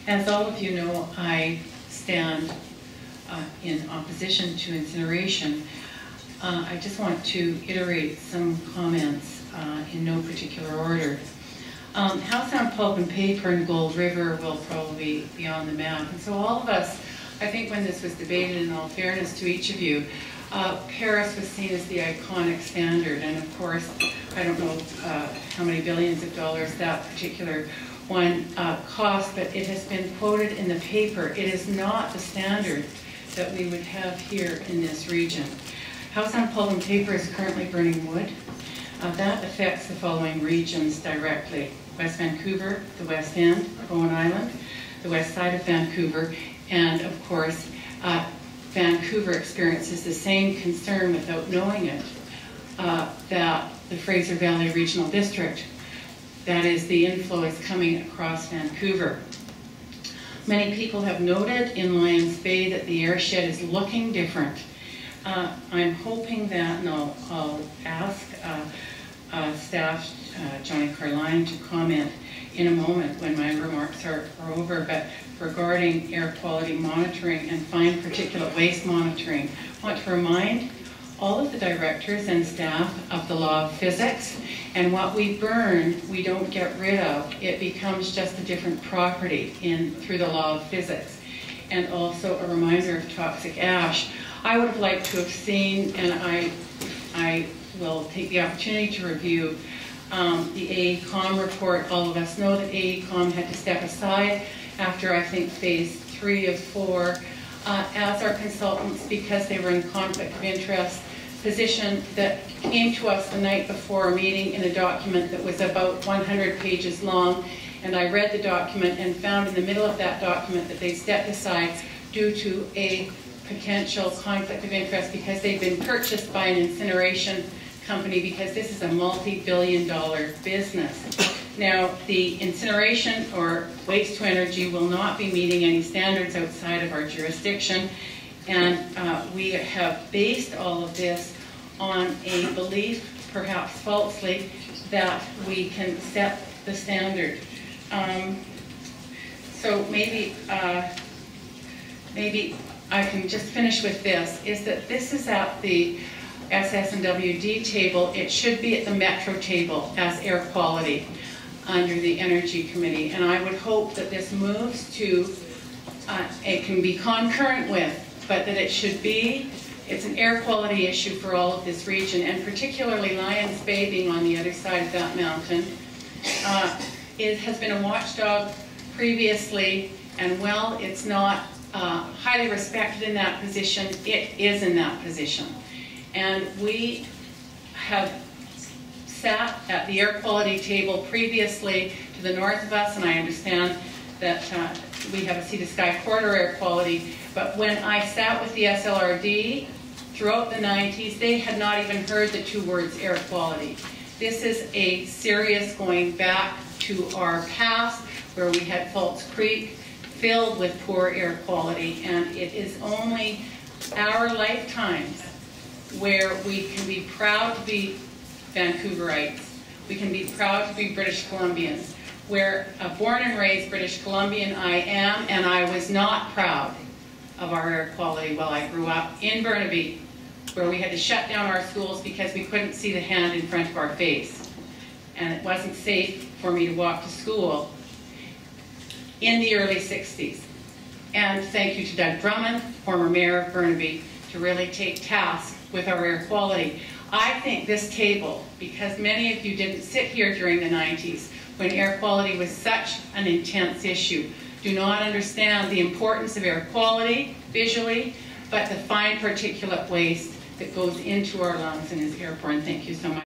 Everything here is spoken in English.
As all of you know, I stand in opposition to incineration. I just want to iterate some comments in no particular order. Howe Sound Pulp and Paper and Gold River will probably be on the map. And so all of us, I think when this was debated, in all fairness to each of you, Paris was seen as the iconic standard. And of course, I don't know how many billions of dollars that particular one cost, but it has been quoted in the paper. It is not the standard that we would have here in this region. Howe Sound Pulp and Paper is currently burning wood. That affects the following regions directly: West Vancouver, the West End, Bowen Island, the west side of Vancouver, and of course, Vancouver experiences the same concern without knowing it, that the Fraser Valley Regional District, that is, the inflow is coming across Vancouver. Many people have noted in Lions Bay that the airshed is looking different. I'm hoping that, and I'll ask staff, Johnny Carline, to comment in a moment when my remarks are over, but regarding air quality monitoring and fine particulate waste monitoring, I want to remind all of the directors and staff of the law of physics, and what we burn, we don't get rid of. It becomes just a different property through the law of physics. And also a reminder of toxic ash. I would have liked to have seen, and I will take the opportunity to review the AECOM report. All of us know that AECOM had to step aside after, I think, phase 3 of 4 as our consultants, because they were in conflict of interest position, that came to us the night before a meeting in a document that was about 100 pages long. And I read the document and found in the middle of that document that they stepped aside due to a potential conflict of interest because they've been purchased by an incineration company, because this is a multi-billion-dollar business. Now, the incineration or waste to energy will not be meeting any standards outside of our jurisdiction, and we have based all of this on a belief, perhaps falsely, that we can set the standard. So maybe I can just finish with this, is that this is at the SS&WD table. It should be at the Metro table as air quality under the Energy Committee. And I would hope that this moves to, it can be concurrent with, but that it should be, it's an air quality issue for all of this region, and particularly Lions Bay being on the other side of that mountain. It has been a watchdog previously, and while it's not highly respected in that position, it is in that position. And we have sat at the air quality table previously to the north of us, and I understand that we have a sea to sky corridor air quality, but when I sat with the SLRD throughout the 90s, they had not even heard the two words air quality. This is a serious going back to our past, where we had False Creek filled with poor air quality, and it is only our lifetimes where we can be proud to be Vancouverites, we can be proud to be British Columbians, where a born and raised British Columbian I am, and I was not proud of our air quality while I grew up in Burnaby, where we had to shut down our schools because we couldn't see the hand in front of our face. And it wasn't safe for me to walk to school in the early 60s. And thank you to Doug Drummond, former mayor of Burnaby, to really take task with our air quality. I think this table, because many of you didn't sit here during the 90s when air quality was such an intense issue, do not understand the importance of air quality visually, but the fine particulate waste that goes into our lungs and is airborne. Thank you so much.